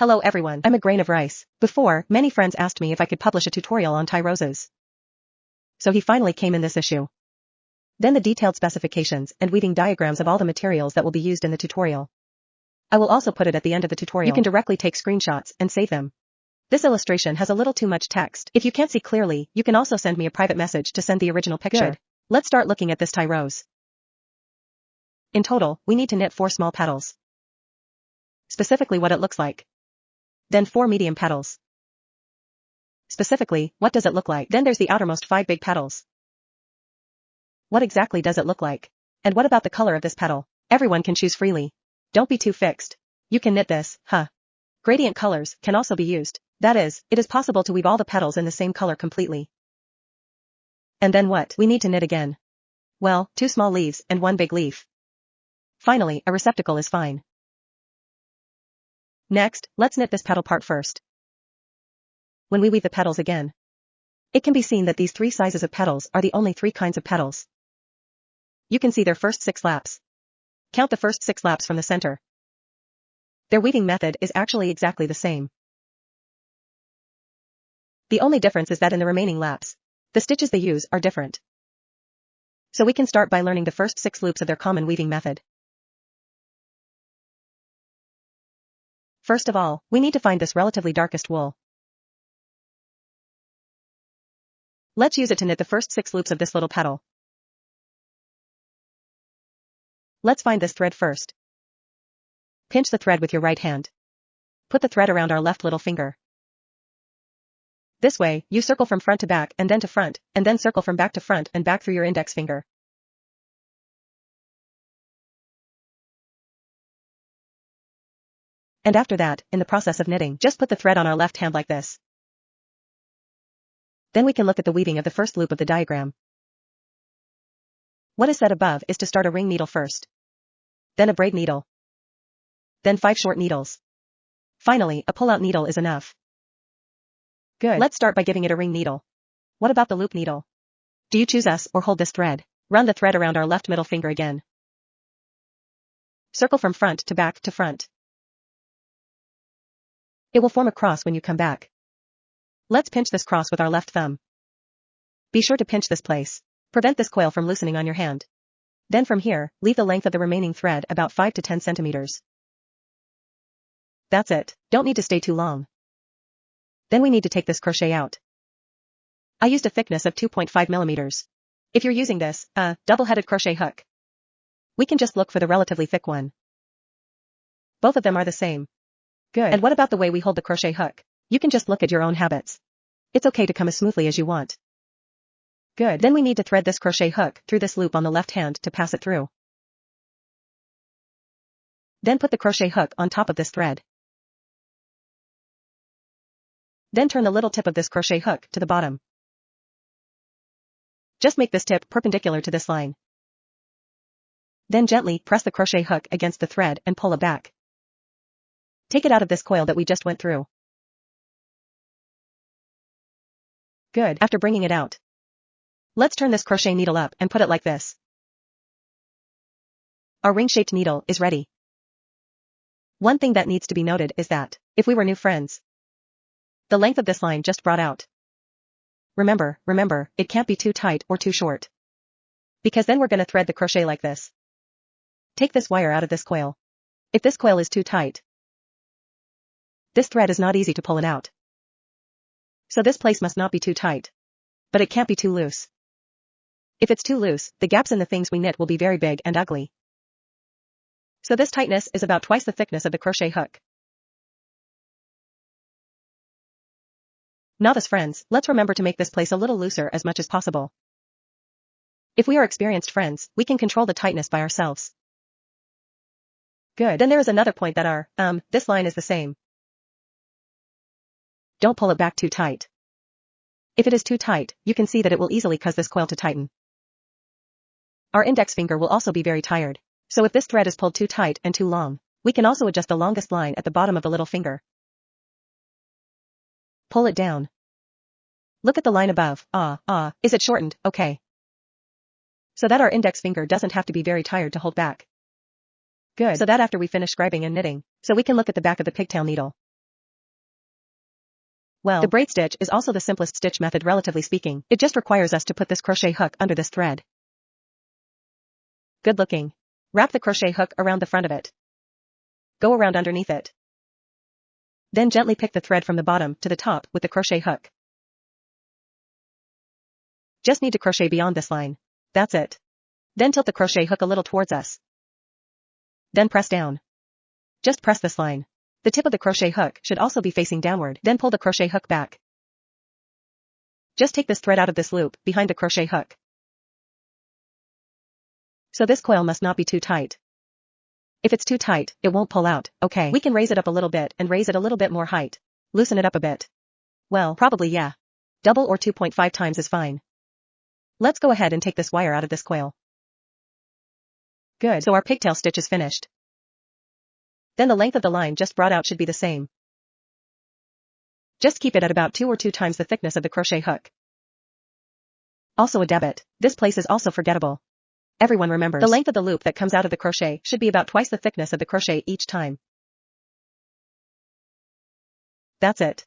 Hello everyone, I'm a grain of rice. Before, many friends asked me if I could publish a tutorial on tie roses. So he finally came in this issue. Then the detailed specifications and weaving diagrams of all the materials that will be used in the tutorial. I will also put it at the end of the tutorial. You can directly take screenshots and save them. This illustration has a little too much text. If you can't see clearly, you can also send me a private message to send the original picture. Good. Let's start looking at this tie rose. In total, we need to knit 4 small petals. Specifically what it looks like. Then 4 medium petals. Specifically, what does it look like? Then there's the outermost 5 big petals. What exactly does it look like? And what about the color of this petal? Everyone can choose freely. Don't be too fixed. You can knit this, huh? Gradient colors can also be used. That is, it is possible to weave all the petals in the same color completely. And then what? We need to knit again. Well, 2 small leaves and 1 big leaf. Finally, a receptacle is fine. Next, let's knit this petal part first. When we weave the petals again, it can be seen that these 3 sizes of petals are the only 3 kinds of petals. You can see their first 6 laps. Count the first 6 laps from the center. Their weaving method is actually exactly the same. The only difference is that in the remaining laps, the stitches they use are different. So we can start by learning the first 6 loops of their common weaving method. First of all, we need to find this relatively darkest wool. Let's use it to knit the first 6 loops of this little petal. Let's find this thread first. Pinch the thread with your right hand. Put the thread around our left little finger. This way, you circle from front to back and then to front, and then circle from back to front and back through your index finger. And after that, in the process of knitting, just put the thread on our left hand like this. Then we can look at the weaving of the first loop of the diagram. What is said above is to start a ring needle first. Then a braid needle. Then 5 short needles. Finally, a pull-out needle is enough. Good. Let's start by giving it a ring needle. What about the loop needle? Do you choose us or hold this thread? Run the thread around our left middle finger again. Circle from front to back to front. It will form a cross when you come back. Let's pinch this cross with our left thumb. Be sure to pinch this place. Prevent this coil from loosening on your hand. Then from here, leave the length of the remaining thread about 5 to 10 centimeters. That's it. Don't need to stay too long. Then we need to take this crochet out. I used a thickness of 2.5 millimeters. If you're using this, double-headed crochet hook, we can just look for the relatively thick one. Both of them are the same. Good. And what about the way we hold the crochet hook? You can just look at your own habits. It's okay to come as smoothly as you want. Good. Then we need to thread this crochet hook through this loop on the left hand to pass it through. Then put the crochet hook on top of this thread. Then turn the little tip of this crochet hook to the bottom. Just make this tip perpendicular to this line. Then gently press the crochet hook against the thread and pull it back. Take it out of this coil that we just went through. Good. After bringing it out, let's turn this crochet needle up and put it like this. Our ring-shaped needle is ready. One thing that needs to be noted is that, if we were new friends, the length of this line just brought out. Remember, it can't be too tight or too short. Because then we're gonna thread the crochet like this. Take this wire out of this coil. If this coil is too tight, this thread is not easy to pull it out. So this place must not be too tight. But it can't be too loose. If it's too loose, the gaps in the things we knit will be very big and ugly. So this tightness is about twice the thickness of the crochet hook. Novice friends, let's remember to make this place a little looser as much as possible. If we are experienced friends, we can control the tightness by ourselves. Good. Then there is another point that this line is the same. Don't pull it back too tight. If it is too tight, you can see that it will easily cause this coil to tighten. Our index finger will also be very tired. So if this thread is pulled too tight and too long, we can also adjust the longest line at the bottom of the little finger. Pull it down. Look at the line above. Is it shortened? Okay. So that our index finger doesn't have to be very tired to hold back. Good. So that after we finish scribing and knitting, so we can look at the back of the pigtail needle. Well, the braid stitch is also the simplest stitch method relatively speaking. It just requires us to put this crochet hook under this thread. Good looking. Wrap the crochet hook around the front of it. Go around underneath it. Then gently pick the thread from the bottom to the top with the crochet hook. Just need to crochet beyond this line. That's it. Then tilt the crochet hook a little towards us. Then press down. Just press this line. The tip of the crochet hook should also be facing downward. Then pull the crochet hook back. Just take this thread out of this loop behind the crochet hook. So this coil must not be too tight. If it's too tight, it won't pull out. Okay, we can raise it up a little bit and raise it a little bit more height. Loosen it up a bit. Well, probably yeah. Double or 2.5 times is fine. Let's go ahead and take this wire out of this coil. Good, so our pigtail stitch is finished. Then the length of the line just brought out should be the same. Just keep it at about 2 or 2 times the thickness of the crochet hook. Also a debit, this place is also forgettable. Everyone remembers. The length of the loop that comes out of the crochet should be about twice the thickness of the crochet each time. That's it.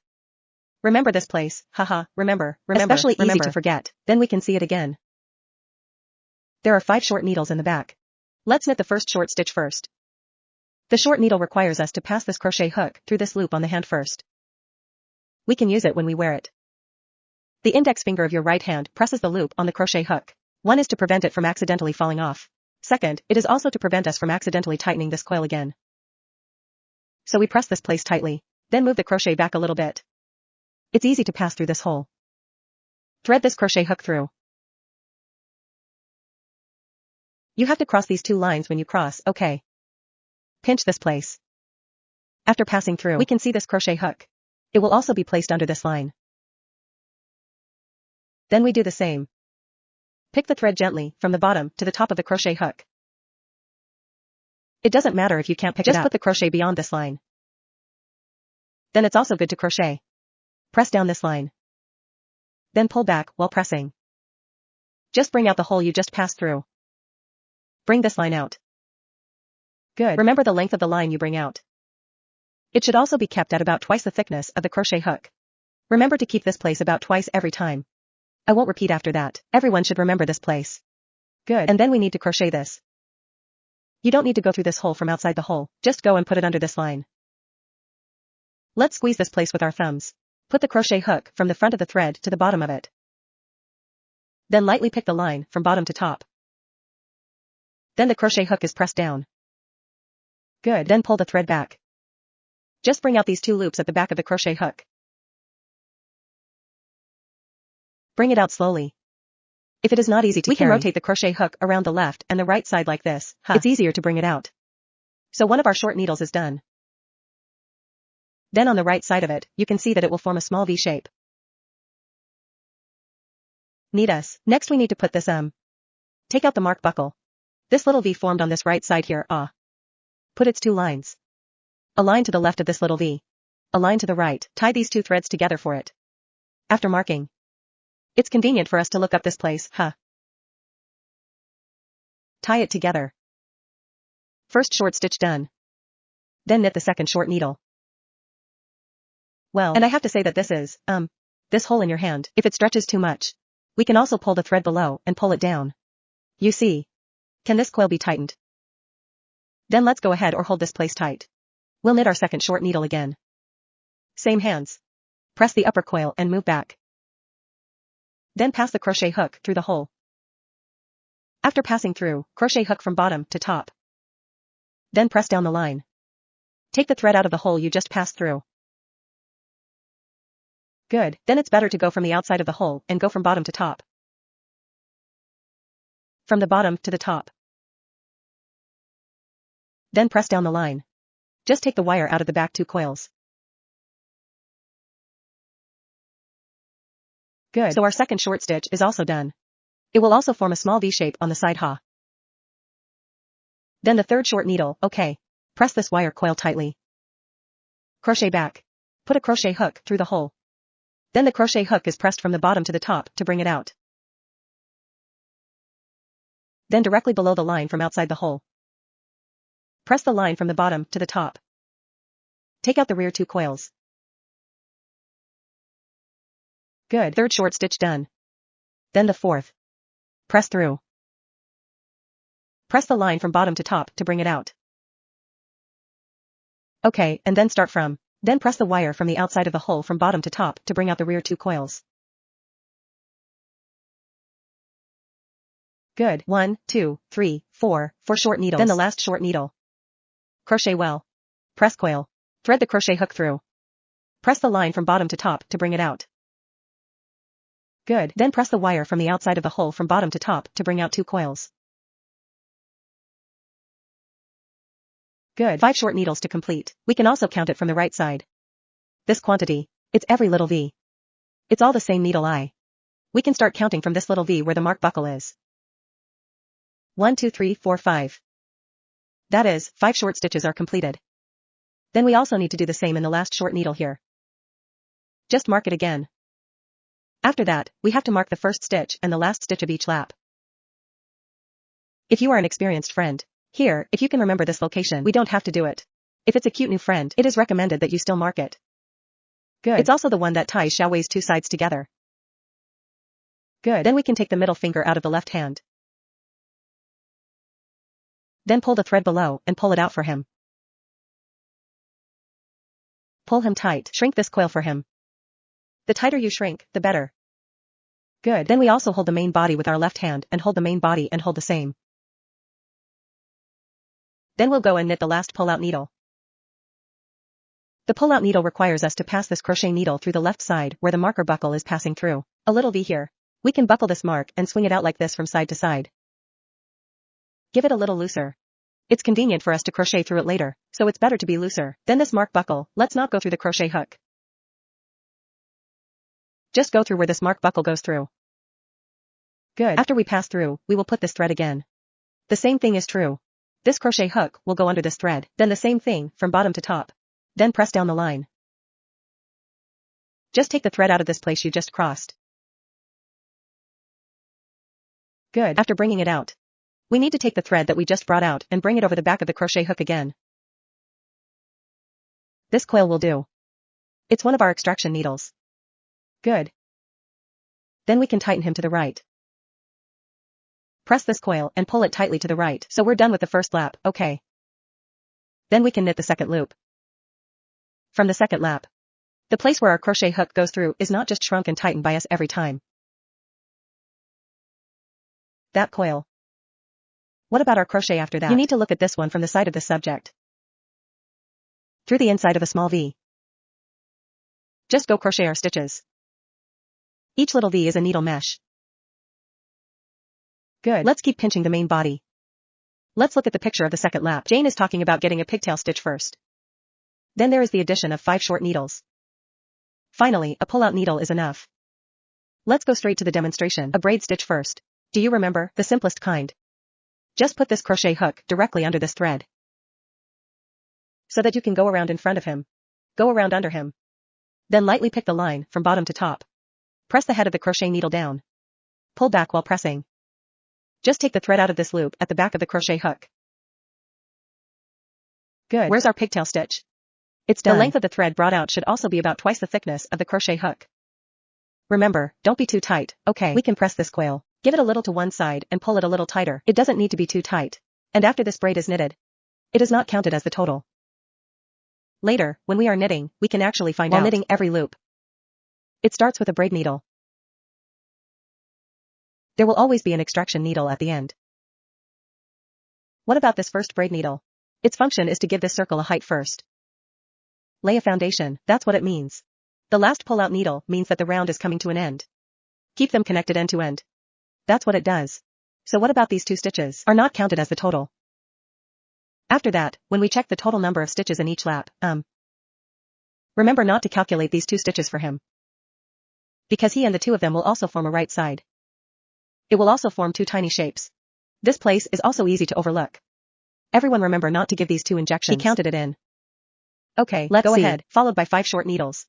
Remember this place, haha, remember, especially easy to forget, then we can see it again. There are 5 short needles in the back. Let's knit the first short stitch first. The short needle requires us to pass this crochet hook through this loop on the hand first. We can use it when we wear it. The index finger of your right hand presses the loop on the crochet hook. One is to prevent it from accidentally falling off. Second, it is also to prevent us from accidentally tightening this coil again. So we press this place tightly, then move the crochet back a little bit. It's easy to pass through this hole. Thread this crochet hook through. You have to cross these 2 lines when you cross, okay. Pinch this place. After passing through, we can see this crochet hook. It will also be placed under this line. Then we do the same. Pick the thread gently from the bottom to the top of the crochet hook. It doesn't matter if you can't pick it up. Just put the crochet beyond this line. Then it's also good to crochet. Press down this line. Then pull back while pressing. Just bring out the hole you just passed through. Bring this line out. Good. Remember the length of the line you bring out. It should also be kept at about twice the thickness of the crochet hook. Remember to keep this place about twice every time. I won't repeat after that. Everyone should remember this place. Good. And then we need to crochet this. You don't need to go through this hole from outside the hole, just go and put it under this line. Let's squeeze this place with our thumbs. Put the crochet hook from the front of the thread to the bottom of it. Then lightly pick the line from bottom to top. Then the crochet hook is pressed down. Good. Then pull the thread back. Just bring out these 2 loops at the back of the crochet hook. Bring it out slowly. If it is not easy to carry, we can rotate the crochet hook around the left and the right side like this. It's easier to bring it out. So one of our short needles is done. Then on the right side of it, you can see that it will form a small V shape. Next we need to put this Take out the mark buckle. This little V formed on this right side here, Put its 2 lines. A line to the left of this little V. A line to the right. Tie these 2 threads together for it. After marking. It's convenient for us to look up this place, Tie it together. First short stitch done. Then knit the second short needle. Well, and I have to say that this is, this hole in your hand, if it stretches too much. We can also pull the thread below and pull it down. You see. Can this coil be tightened? Then let's go ahead or hold this place tight. We'll knit our second short needle again. Same hands. Press the upper coil and move back. Then pass the crochet hook through the hole. After passing through, crochet hook from bottom to top. Then press down the line. Take the thread out of the hole you just passed through. Good, then it's better to go from the outside of the hole and go from bottom to top. From the bottom to the top. Then press down the line. Just take the wire out of the back 2 coils. Good. So our second short stitch is also done. It will also form a small V shape on the side Then the third short needle, okay. Press this wire coil tightly. Crochet back. Put a crochet hook through the hole. Then the crochet hook is pressed from the bottom to the top to bring it out. Then directly below the line from outside the hole. Press the line from the bottom to the top. Take out the rear 2 coils. Good. Third short stitch done. Then the fourth. Press through. Press the line from bottom to top to bring it out. Okay, and then start from. Then press the wire from the outside of the hole from bottom to top to bring out the rear 2 coils. Good. 1, 2, 3, 4 short needles. Then the last short needle. Crochet well. Press coil. Thread the crochet hook through. Press the line from bottom to top to bring it out. Good. Then press the wire from the outside of the hole from bottom to top to bring out 2 coils. Good. 5 short needles to complete. We can also count it from the right side. This quantity. It's every little V. It's all the same needle eye. We can start counting from this little V where the mark buckle is. 1, 2, 3, 4, 5. That is, 5 short stitches are completed. Then we also need to do the same in the last short needle here. Just mark it again. After that, we have to mark the first stitch and the last stitch of each lap. If you are an experienced friend, here, if you can remember this location, we don't have to do it. If it's a cute new friend, it is recommended that you still mark it. Good. It's also the one that ties Xiaowei's 2 sides together. Good. Then we can take the middle finger out of the left hand. Then pull the thread below and pull it out for him. Pull him tight. Shrink this coil for him. The tighter you shrink, the better. Good. Then we also hold the main body with our left hand and hold the main body and hold the same. Then we'll go and knit the last pull-out needle. The pull-out needle requires us to pass this crochet needle through the left side where the marker buckle is passing through. A little V here. We can buckle this mark and swing it out like this from side to side. Give it a little looser. It's convenient for us to crochet through it later, so it's better to be looser. Then this mark buckle, let's not go through the crochet hook. Just go through where this mark buckle goes through. Good. After we pass through, we will put this thread again. The same thing is true. This crochet hook will go under this thread, then the same thing from bottom to top. Then press down the line. Just take the thread out of this place you just crossed. Good. After bringing it out, we need to take the thread that we just brought out and bring it over the back of the crochet hook again. This coil will do. It's one of our extraction needles. Good. Then we can tighten him to the right. Press this coil and pull it tightly to the right. So we're done with the first lap, okay. Then we can knit the second loop. From the second lap, the place where our crochet hook goes through is not just shrunk and tightened by us every time. That coil. What about our crochet after that? You need to look at this one from the side of the subject. Through the inside of a small V. Just go crochet our stitches. Each little V is a needle mesh. Good. Let's keep pinching the main body. Let's look at the picture of the second lap. Jane is talking about getting a pigtail stitch first. Then there is the addition of 5 short needles. Finally, a pull-out needle is enough. Let's go straight to the demonstration. A braid stitch first. Do you remember, the simplest kind? Just put this crochet hook directly under this thread. So that you can go around in front of him. Go around under him. Then lightly pick the line from bottom to top. Press the head of the crochet needle down. Pull back while pressing. Just take the thread out of this loop at the back of the crochet hook. Good. Where's our pigtail stitch? It's done. The length of the thread brought out should also be about twice the thickness of the crochet hook. Remember, don't be too tight, okay? We can press this coil. Give it a little to one side and pull it a little tighter. It doesn't need to be too tight. And after this braid is knitted, it is not counted as the total. Later, when we are knitting, we can actually find out. While knitting every loop, it starts with a braid needle. There will always be an extraction needle at the end. What about this first braid needle? Its function is to give this circle a height first. Lay a foundation, that's what it means. The last pull-out needle means that the round is coming to an end. Keep them connected end to end. That's what it does. So what about these 2 stitches? Are not counted as the total. After that, when we check the total number of stitches in each lap, remember not to calculate these 2 stitches for him. Because he and the 2 of them will also form a right side. It will also form 2 tiny shapes. This place is also easy to overlook. Everyone remember not to give these 2 injections. He counted it in. Okay, let's go ahead, followed by 5 short needles.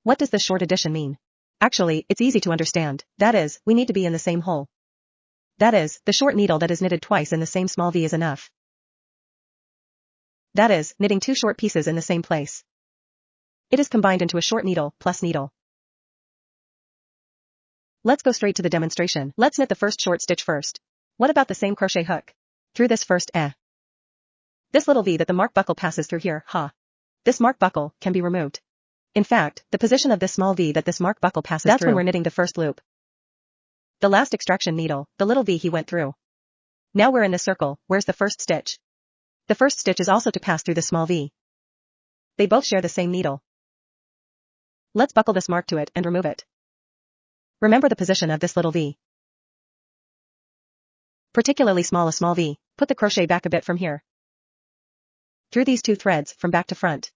What does this short addition mean? Actually, it's easy to understand. That is, we need to be in the same hole. That is, the short needle that is knitted twice in the same small V is enough. That is, knitting 2 short pieces in the same place. It is combined into a short needle plus needle. Let's go straight to the demonstration. Let's knit the first short stitch first. What about the same crochet hook? Through this first This little V that the mark buckle passes through here, This mark buckle can be removed. In fact, the position of this small V that this mark buckle passes that's through. When we're knitting the first loop. The last extraction needle, the little V he went through. Now we're in the circle, where's the first stitch? The first stitch is also to pass through the small V. They both share the same needle. Let's buckle this mark to it and remove it. Remember the position of this little V. Particularly small a small V, put the crochet back a bit from here. Through these two threads, from back to front.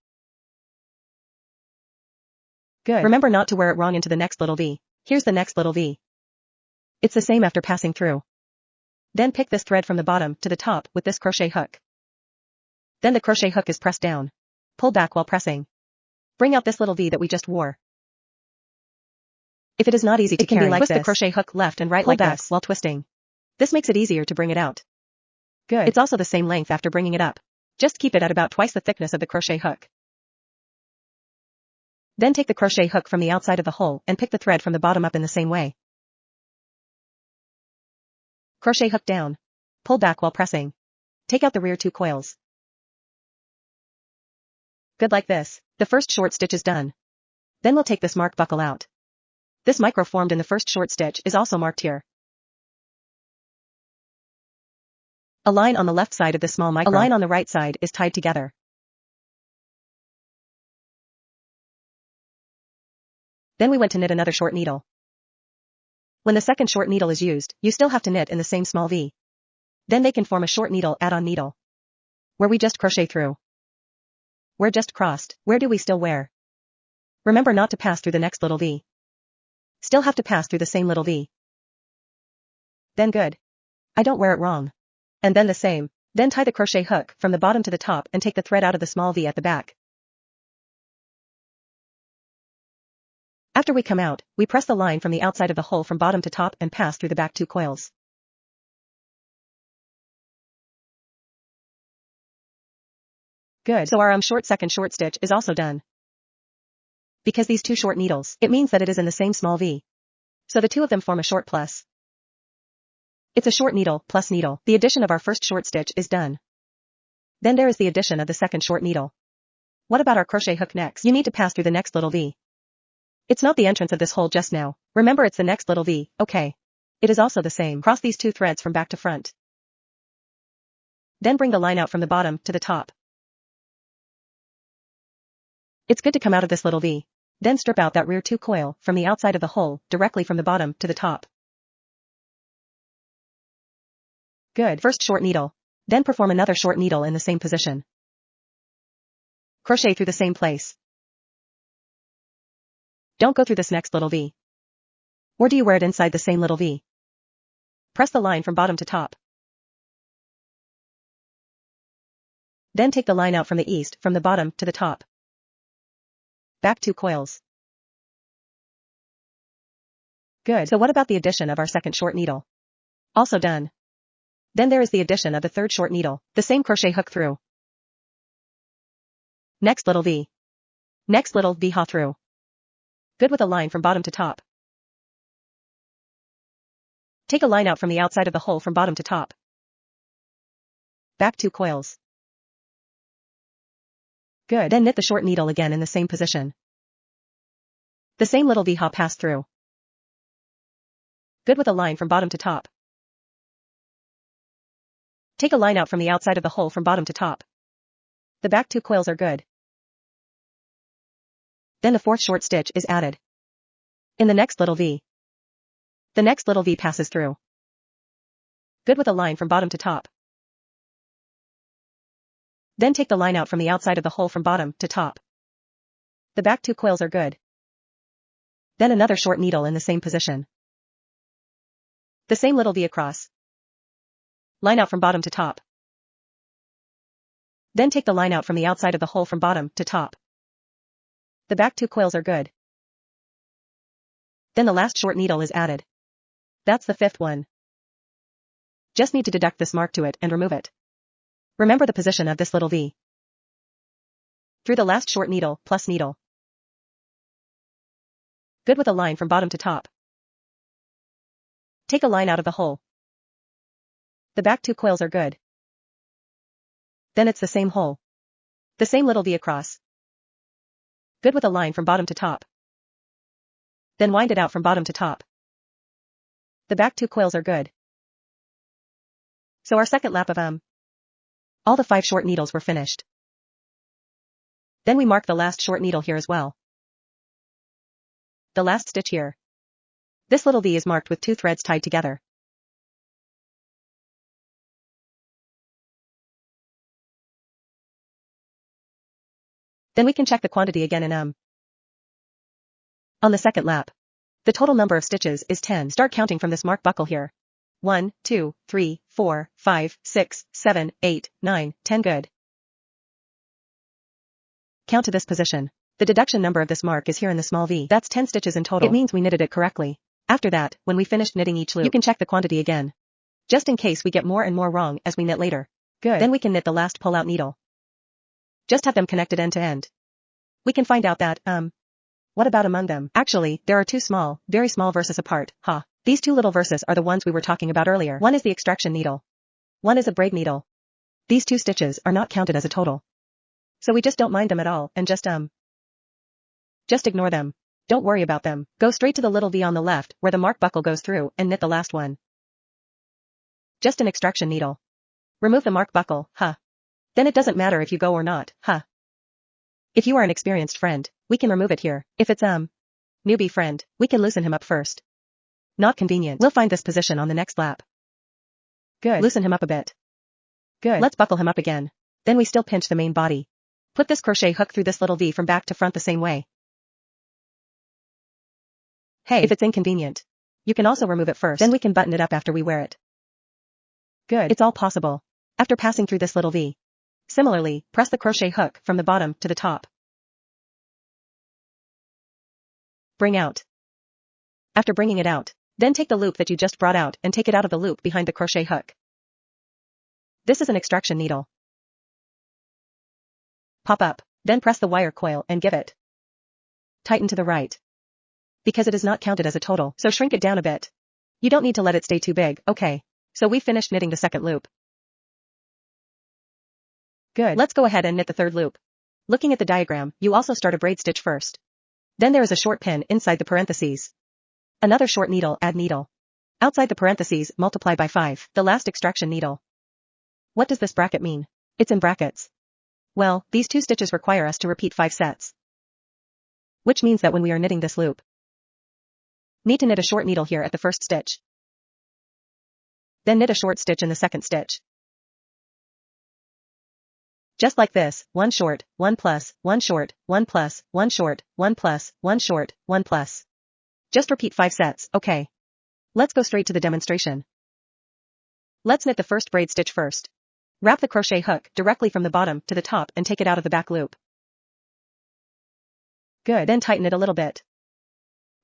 Good. Remember not to wear it wrong into the next little V. Here's the next little V. It's the same after passing through. Then pick this thread from the bottom to the top with this crochet hook. Then the crochet hook is pressed down. Pull back while pressing. Bring out this little V that we just wore. If it is not easy to carry, twist the crochet hook left and right like this while twisting. This makes it easier to bring it out. Good. It's also the same length after bringing it up. Just keep it at about twice the thickness of the crochet hook. Then take the crochet hook from the outside of the hole and pick the thread from the bottom up in the same way. Crochet hook down. Pull back while pressing. Take out the rear two coils. Good like this. The first short stitch is done. Then we'll take this mark buckle out. This micro formed in the first short stitch is also marked here. A line on the left side of the small micro, a line on the right side is tied together. Then we went to knit another short needle. When the second short needle is used, you still have to knit in the same small V. Then they can form a short needle add-on needle. Where we just crochet through. We're just crossed. Where do we still wear? Remember not to pass through the next little V. Still have to pass through the same little V. Then good. I don't wear it wrong. And then the same. Then tie the crochet hook from the bottom to the top and take the thread out of the small V at the back. After we come out, we press the line from the outside of the hole from bottom to top and pass through the back two coils. Good. So our short second short stitch is also done. Because these two short needles, it means that it is in the same small V. So the two of them form a short plus. It's a short needle plus needle. The addition of our first short stitch is done. Then there is the addition of the second short needle. What about our crochet hook next? You need to pass through the next little V. It's not the entrance of this hole just now. Remember it's the next little V, okay. It is also the same. Cross these two threads from back to front. Then bring the line out from the bottom to the top. It's good to come out of this little V. Then strip out that rear two coil from the outside of the hole directly from the bottom to the top. Good. First short needle. Then perform another short needle in the same position. Crochet through the same place. Don't go through this next little V. Or do you wear it inside the same little V? Press the line from bottom to top. Then take the line out from the east from the bottom to the top. Back two coils. Good. So what about the addition of our second short needle? Also done. Then there is the addition of the third short needle, the same crochet hook through. Next little V. Next little V through. Good with a line from bottom to top. Take a line out from the outside of the hole from bottom to top. Back two coils. Good. Then knit the short needle again in the same position. The same little V pass through. Good with a line from bottom to top. Take a line out from the outside of the hole from bottom to top. The back two coils are good. Then the fourth short stitch is added. In the next little V. The next little V passes through. Good with a line from bottom to top. Then take the line out from the outside of the hole from bottom to top. The back two coils are good. Then another short needle in the same position. The same little V across. Line out from bottom to top. Then take the line out from the outside of the hole from bottom to top. The back two coils are good. Then the last short needle is added. That's the fifth one. Just need to deduct this mark to it and remove it. Remember the position of this little V. Through the last short needle plus needle. Good with a line from bottom to top. Take a line out of the hole. The back 2 coils are good. Then it's the same hole. The same little V across. Good with a line from bottom to top. Then wind it out from bottom to top. The back 2 coils are good. So our second lap of all the 5 short needles were finished. Then we mark the last short needle here as well. The last stitch here. This little V is marked with 2 threads tied together. Then we can check the quantity again in on the second lap. The total number of stitches is 10. Start counting from this mark buckle here. 1, 2, 3, 4, 5, 6, 7, 8, 9, 10 good. Count to this position. The deduction number of this mark is here in the small V. That's 10 stitches in total. It means we knitted it correctly. After that, when we finished knitting each loop, you can check the quantity again. Just in case we get more and more wrong as we knit later. Good. Then we can knit the last pull-out needle. Just have them connected end to end. We can find out that, what about among them? Actually, there are 2 small, very small verses apart, ha. These 2 little verses are the ones we were talking about earlier. One is the extraction needle. One is a braid needle. These 2 stitches are not counted as a total. So we just don't mind them at all, and just ignore them. Don't worry about them. Go straight to the little V on the left, where the mark buckle goes through, and knit the last one. Just an extraction needle. Remove the mark buckle, huh? Then it doesn't matter if you go or not, huh? If you are an experienced friend, we can remove it here. If it's newbie friend, we can loosen him up first. Not convenient. We'll find this position on the next lap. Good. Loosen him up a bit. Good. Let's buckle him up again. Then we still pinch the main body. Put this crochet hook through this little V from back to front the same way. Hey, if it's inconvenient, you can also remove it first. Then we can button it up after we wear it. Good. It's all possible. After passing through this little V. Similarly, press the crochet hook from the bottom to the top. Bring out. After bringing it out, then take the loop that you just brought out and take it out of the loop behind the crochet hook. This is an extraction needle. Pop up, then press the wire coil and give it. Tighten to the right. Because it is not counted as a total, so shrink it down a bit. You don't need to let it stay too big, okay. So we finished knitting the second loop. Good. Let's go ahead and knit the third loop. Looking at the diagram, you also start a braid stitch first. Then there is a short pin inside the parentheses. Another short needle, add needle. Outside the parentheses, multiply by 5, the last extraction needle. What does this bracket mean? It's in brackets. Well, these 2 stitches require us to repeat 5 sets. Which means that when we are knitting this loop, need to knit a short needle here at the first stitch. Then knit a short stitch in the second stitch. Just like this, 1 short, 1 plus, 1 short, 1 plus, 1 short, 1 plus, 1 short, 1 plus. Just repeat 5 sets, okay. Let's go straight to the demonstration. Let's knit the first braid stitch first. Wrap the crochet hook directly from the bottom to the top and take it out of the back loop. Good. Then tighten it a little bit.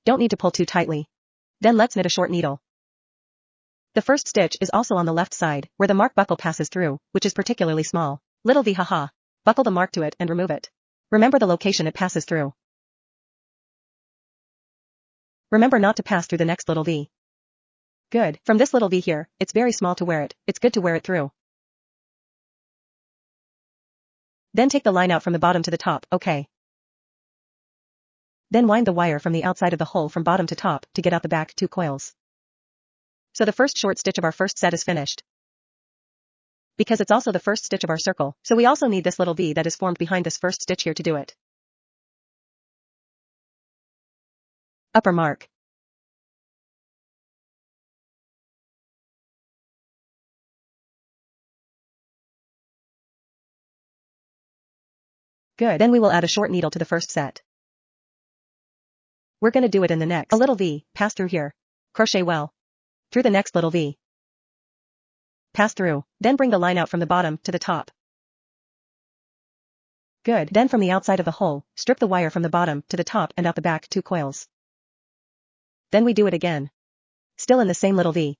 Don't need to pull too tightly. Then let's knit a short needle. The first stitch is also on the left side, where the mark buckle passes through, which is particularly small. Little V, haha. Buckle the mark to it and remove it. Remember the location it passes through. Remember not to pass through the next little V. Good. From this little V here, it's very small to wear it, it's good to wear it through. Then take the line out from the bottom to the top, okay. Then wind the wire from the outside of the hole from bottom to top to get out the back 2 coils. So the first short stitch of our first set is finished. Because it's also the first stitch of our circle, so we also need this little V that is formed behind this first stitch here to do it. Upper mark. Good. Then we will add a short needle to the first set. We're gonna do it in the next. A little V, pass through here. Crochet well. Through the next little V. Pass through, then bring the line out from the bottom to the top. Good. Then from the outside of the hole, strip the wire from the bottom to the top and out the back 2 coils. Then we do it again. Still in the same little V.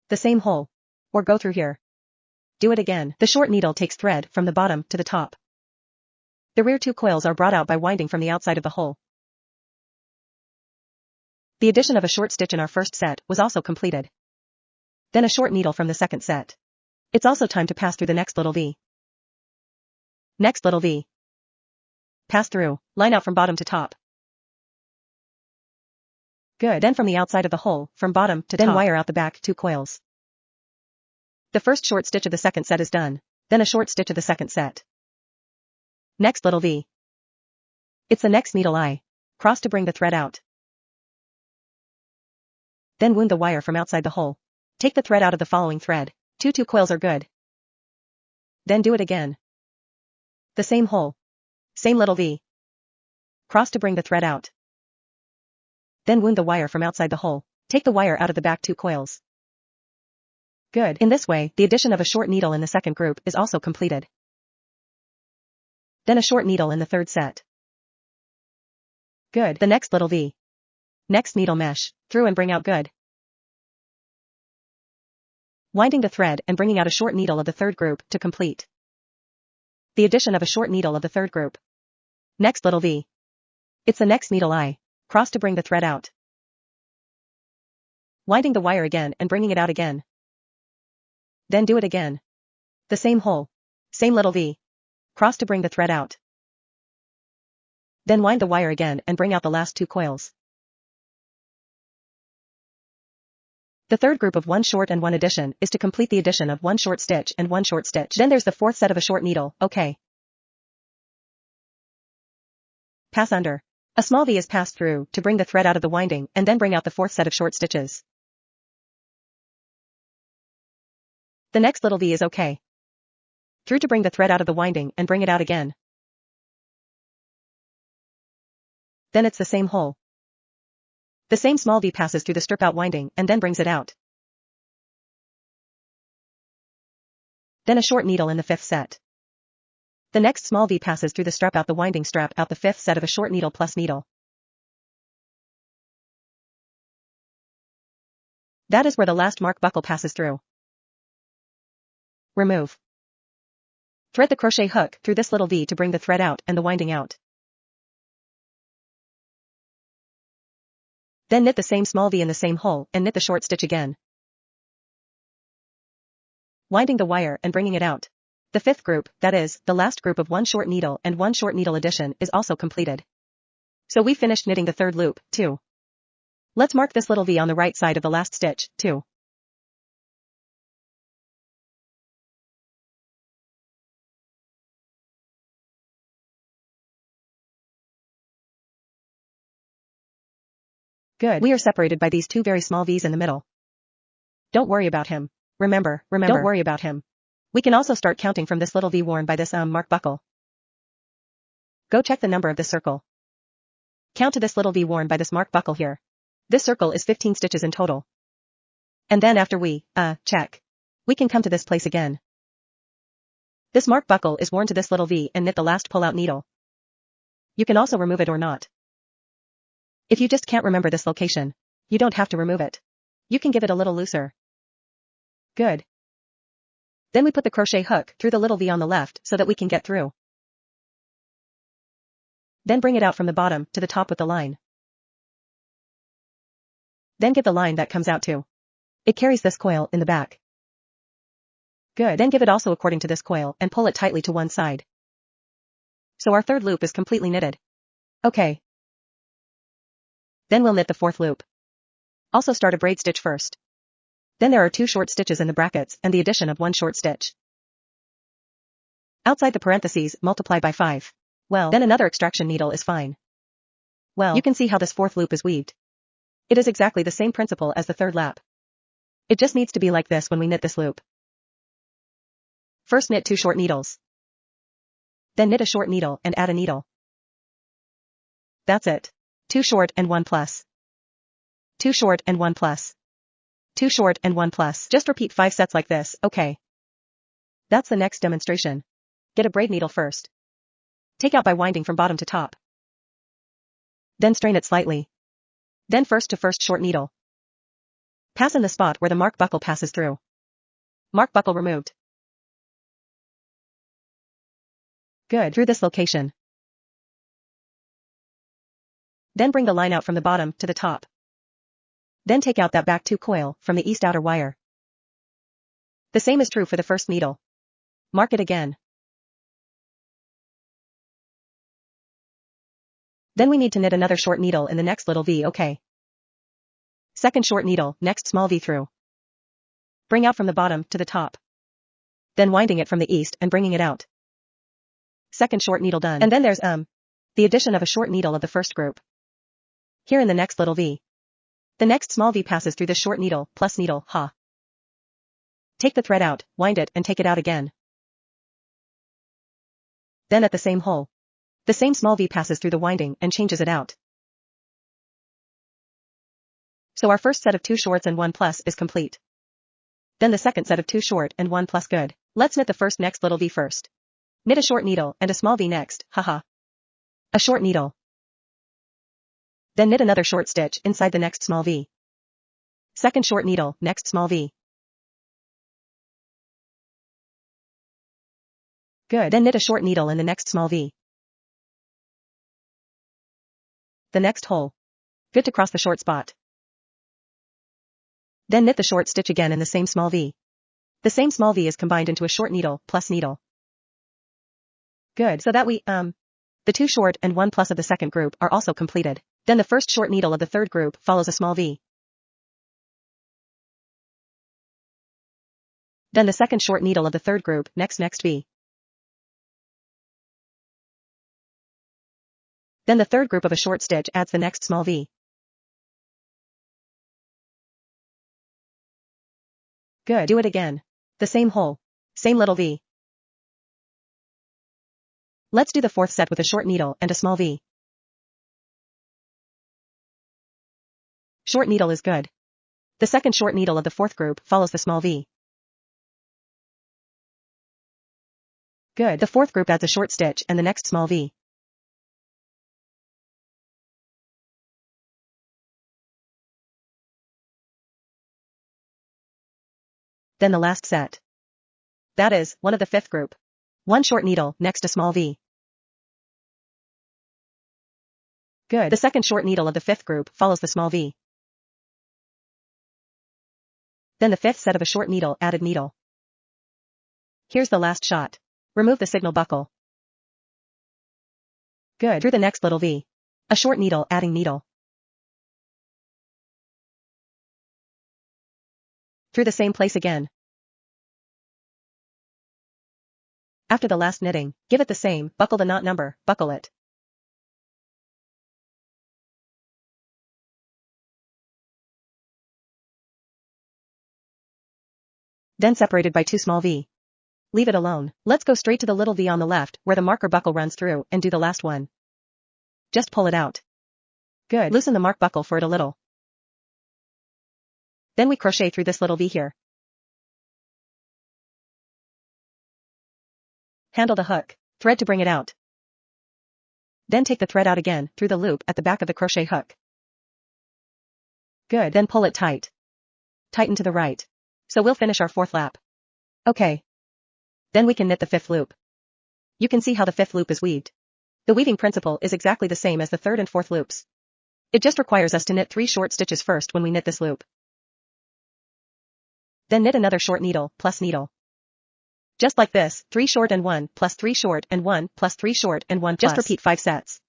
The same hole. Or go through here. Do it again. The short needle takes thread from the bottom to the top. The rear 2 coils are brought out by winding from the outside of the hole. The addition of a short stitch in our first set was also completed. Then a short needle from the second set. It's also time to pass through the next little V. Next little V. Pass through, line out from bottom to top. Good. Then from the outside of the hole, from bottom to top. Then wire out the back 2 coils. The first short stitch of the second set is done. Then a short stitch of the second set. Next little V. It's the next needle I. Cross to bring the thread out. Then wound the wire from outside the hole. Take the thread out of the following thread. 2 coils are good. Then do it again. The same hole. Same little V. Cross to bring the thread out. Then wound the wire from outside the hole. Take the wire out of the back 2 coils. Good. In this way, the addition of a short needle in the second group is also completed. Then a short needle in the third set. Good. The next little V. Next needle mesh, through and bring out good. Winding the thread and bringing out a short needle of the third group to complete. The addition of a short needle of the third group. Next little V. It's the next needle I. Cross to bring the thread out. Winding the wire again and bringing it out again. Then do it again. The same hole. Same little V. Cross to bring the thread out. Then wind the wire again and bring out the last 2 coils. The third group of 1 short and 1 addition is to complete the addition of 1 short stitch and 1 short stitch. Then there's the fourth set of a short needle, okay. Pass under. A small V is passed through to bring the thread out of the winding and then bring out the fourth set of short stitches. The next little V is okay. Through to bring the thread out of the winding and bring it out again. Then it's the same hole. The same small V passes through the strip out winding and then brings it out. Then a short needle in the fifth set. The next small V passes through the strap out the winding strap out the fifth set of a short needle plus needle. That is where the last mark buckle passes through. Remove. Thread the crochet hook through this little V to bring the thread out and the winding out. Then knit the same small V in the same hole and knit the short stitch again. Winding the wire and bringing it out. The fifth group, that is, the last group of 1 short needle and 1 short needle addition is also completed. So we finished knitting the third loop, too. Let's mark this little V on the right side of the last stitch, too. Good. We are separated by these 2 very small V's in the middle. Don't worry about him. Remember, don't worry about him. We can also start counting from this little V worn by this mark buckle. Go check the number of this circle. Count to this little V worn by this mark buckle here. This circle is 15 stitches in total. And then after we, check, we can come to this place again. This mark buckle is worn to this little V and knit the last pull-out needle. You can also remove it or not. If you just can't remember this location, you don't have to remove it. You can give it a little looser. Good. Then we put the crochet hook through the little V on the left so that we can get through. Then bring it out from the bottom to the top with the line. Then give the line that comes out to. It carries this coil in the back. Good. Then give it also according to this coil and pull it tightly to one side. So our third loop is completely knitted. Okay. Then we'll knit the fourth loop. Also start a braid stitch first. Then there are 2 short stitches in the brackets and the addition of 1 short stitch. Outside the parentheses, multiply by 5. Well, then another extraction needle is fine. Well, you can see how this fourth loop is weaved. It is exactly the same principle as the third lap. It just needs to be like this when we knit this loop. First knit 2 short needles. Then knit a short needle and add a needle. That's it. 2 short and 1 plus. 2 short and 1 plus. 2 short and 1 plus. Just repeat 5 sets like this, okay. That's the next demonstration. Get a braid needle first. Take out by winding from bottom to top. Then strain it slightly. Then first to first short needle. Pass in the spot where the mark buckle passes through. Mark buckle removed. Good. Through this location. Then bring the line out from the bottom to the top. Then take out that back 2 coil from the east outer wire. The same is true for the first needle. Mark it again. Then we need to knit another short needle in the next little V, okay. Second short needle, next small V through. Bring out from the bottom to the top. Then winding it from the east and bringing it out. Second short needle done. And then there's the addition of a short needle of the first group. Here in the next little V. The next small V passes through the short needle plus needle, ha. Take the thread out, wind it and take it out again. Then at the same hole. The same small V passes through the winding and changes it out. So our first set of 2 shorts and 1 plus is complete. Then the second set of 2 short and 1 plus good. Let's knit the first next little V first. Knit a short needle and a small V next, haha. A short needle. Then knit another short stitch inside the next small V. Second short needle, next small V. Good. Then knit a short needle in the next small V. The next hole. Good to cross the short spot. Then knit the short stitch again in the same small V. The same small V is combined into a short needle plus needle. Good. So that we, the 2 short and 1 plus of the second group are also completed. Then the first short needle of the third group follows a small V. Then the second short needle of the third group, next V. Then the third group of a short stitch adds the next small V. Good. Do it again. The same hole. Same little V. Let's do the fourth set with a short needle and a small V. Short needle is good. The second short needle of the fourth group follows the small V. Good. The fourth group adds a short stitch and the next small V. Then the last set. That is, one of the fifth group. 1 short needle, next a small V. Good. The second short needle of the fifth group follows the small V. Then the fifth set of a short needle added needle. Here's the last shot. Remove the signal buckle. Good. Through the next little V. A short needle adding needle. Through the same place again. After the last knitting, give it the same, buckle the knot number, buckle it. Then separated by 2 small V. Leave it alone. Let's go straight to the little V on the left, where the marker buckle runs through, and do the last one. Just pull it out. Good. Loosen the mark buckle for it a little. Then we crochet through this little V here. Handle the hook. Thread to bring it out. Then take the thread out again, through the loop at the back of the crochet hook. Good. Then pull it tight. Tighten to the right. So we'll finish our 4th lap. Okay. Then we can knit the 5th loop. You can see how the 5th loop is weaved. The weaving principle is exactly the same as the 3rd and 4th loops. It just requires us to knit 3 short stitches first when we knit this loop. Then knit another short needle, plus needle. Just like this, 3 short and 1, plus 3 short and 1, plus 3 short and 1 plus. Just repeat 5 sets.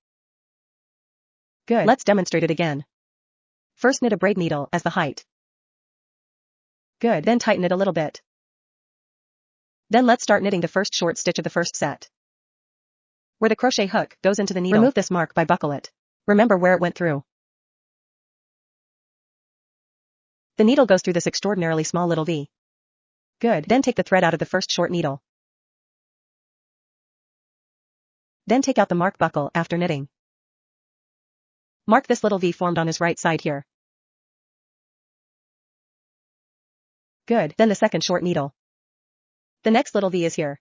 Good. Let's demonstrate it again. First knit a braid needle as the height. Good. Then tighten it a little bit. Then let's start knitting the first short stitch of the first set. Where the crochet hook goes into the needle. Remove this mark by buckle it. Remember where it went through. The needle goes through this extraordinarily small little V. Good. Then take the thread out of the first short needle. Then take out the mark buckle after knitting. Mark this little V formed on his right side here. Good. Then the second short needle. The next little V is here.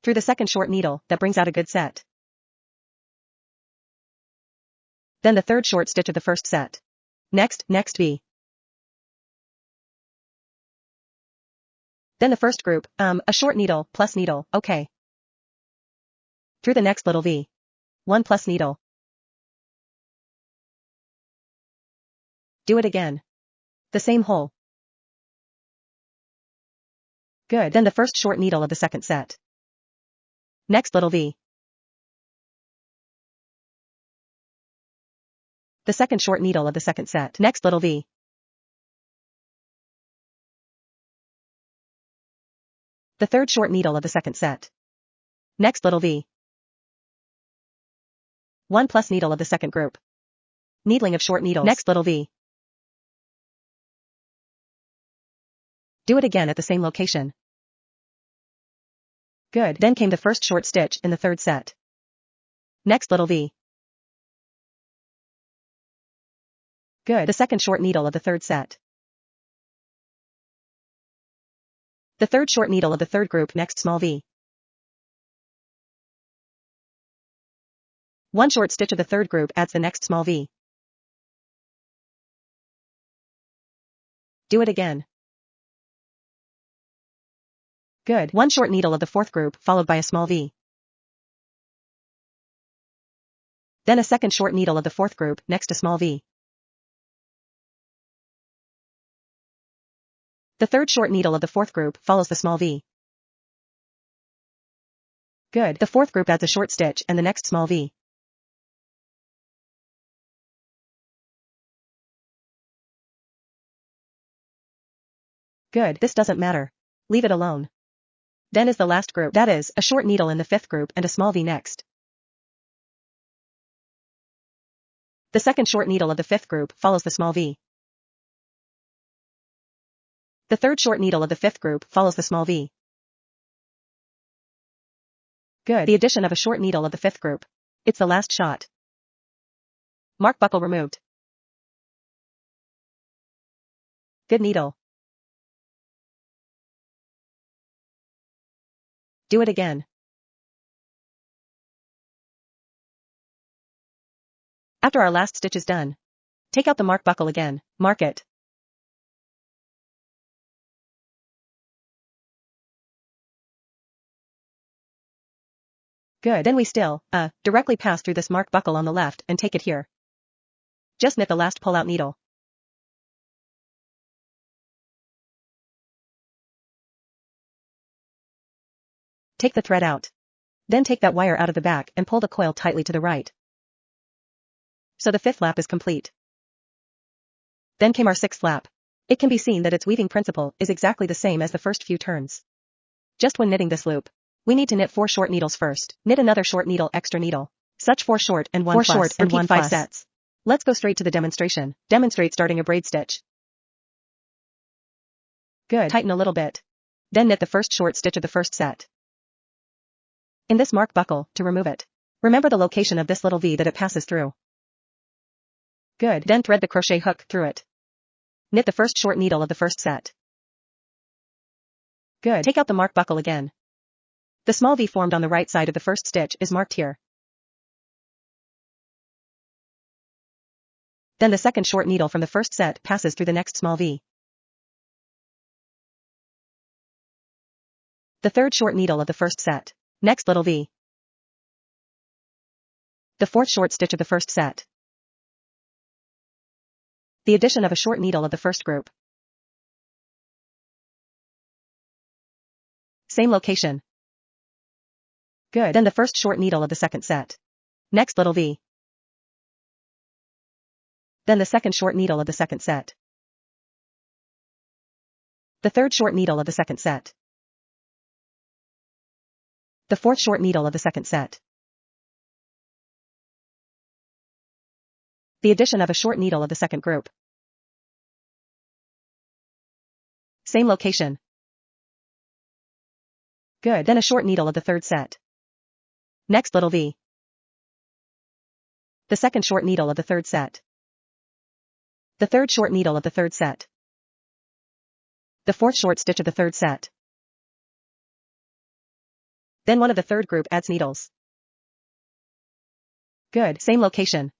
Through the second short needle, that brings out a good set. Then the third short stitch of the first set. Next V. Then the first group, a short needle, plus needle, okay. Through the next little V. 1 plus needle. Do it again. The same hole. Good. Then the first short needle of the second set. Next little V. The second short needle of the second set. Next little V. The third short needle of the second set. Next little V. 1 plus needle of the second group. Needling of short needles. Next little V. Do it again at the same location. Good. Then came the first short stitch in the third set. Next little V. Good. The second short needle of the third set. The third short needle of the third group. Next small V. 1 short stitch of the third group adds the next small V. Do it again. Good. 1 short needle of the fourth group followed by a small V. Then a second short needle of the fourth group next to small V. The third short needle of the fourth group follows the small V. Good. The fourth group adds a short stitch and the next small V. Good. This doesn't matter. Leave it alone. Then is the last group. That is, a short needle in the fifth group and a small V next. The second short needle of the fifth group follows the small V. The third short needle of the fifth group follows the small V. Good. The addition of a short needle of the fifth group. It's the last shot. Mark buckle removed. Good needle. Do it again. After our last stitch is done, take out the mark buckle again, mark it. Good. Then we directly pass through this mark buckle on the left and take it here. Just knit the last pull-out needle. Take the thread out. Then take that wire out of the back and pull the coil tightly to the right. So the fifth lap is complete. Then came our sixth lap. It can be seen that its weaving principle is exactly the same as the first few turns. Just when knitting this loop, we need to knit 4 short needles first. Knit another short needle, extra needle. Such 4 short and 1 plus. 4 short and 1 5 sets. Let's go straight to the demonstration. Demonstrate starting a braid stitch. Good. Tighten a little bit. Then knit the first short stitch of the first set. In this mark buckle, to remove it. Remember the location of this little V that it passes through. Good. Then thread the crochet hook through it. Knit the first short needle of the first set. Good. Take out the mark buckle again. The small V formed on the right side of the first stitch is marked here. Then the second short needle from the first set passes through the next small V. The third short needle of the first set. Next little V. The fourth short stitch of the first set. The addition of a short needle of the first group. Same location. Good. Then the first short needle of the second set. Next little V. Then the second short needle of the second set. The third short needle of the second set. The fourth short needle of the second set. The addition of a short needle of the second group. Same location. Good. Then a short needle of the third set. Next little V. The second short needle of the third set. The third short needle of the third set. The fourth short stitch of the third set. Then one of the third group adds needles. Good. Same location.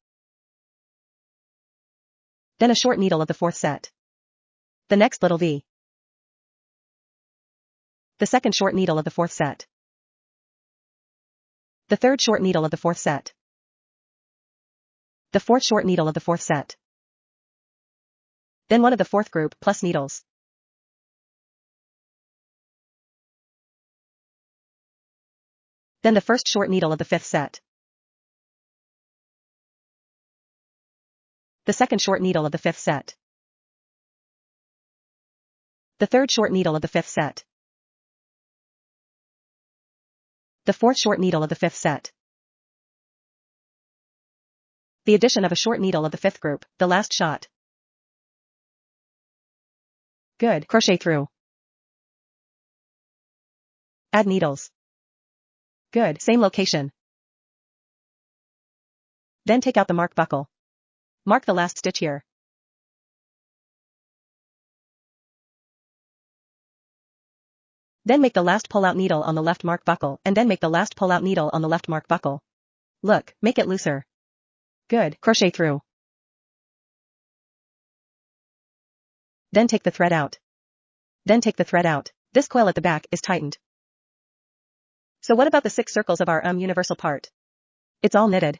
Then a short needle of the fourth set. The next little V. The second short needle of the fourth set. The third short needle of the fourth set. The fourth short needle of the fourth set. Then one of the fourth group plus needles. Then the first short needle of the fifth set. The second short needle of the fifth set. The third short needle of the fifth set. The fourth short needle of the fifth set. The addition of a short needle of the fifth group, the last shot. Good. Crochet through. Add needles. Good. Same location. Then take out the mark buckle. Mark the last stitch here. Then make the last pull-out needle on the left mark buckle and then make the last pull-out needle on the left mark buckle. Look, make it looser. Good. Crochet through. Then take the thread out. Then take the thread out. This coil at the back is tightened. So what about the 6 circles of our universal part? It's all knitted.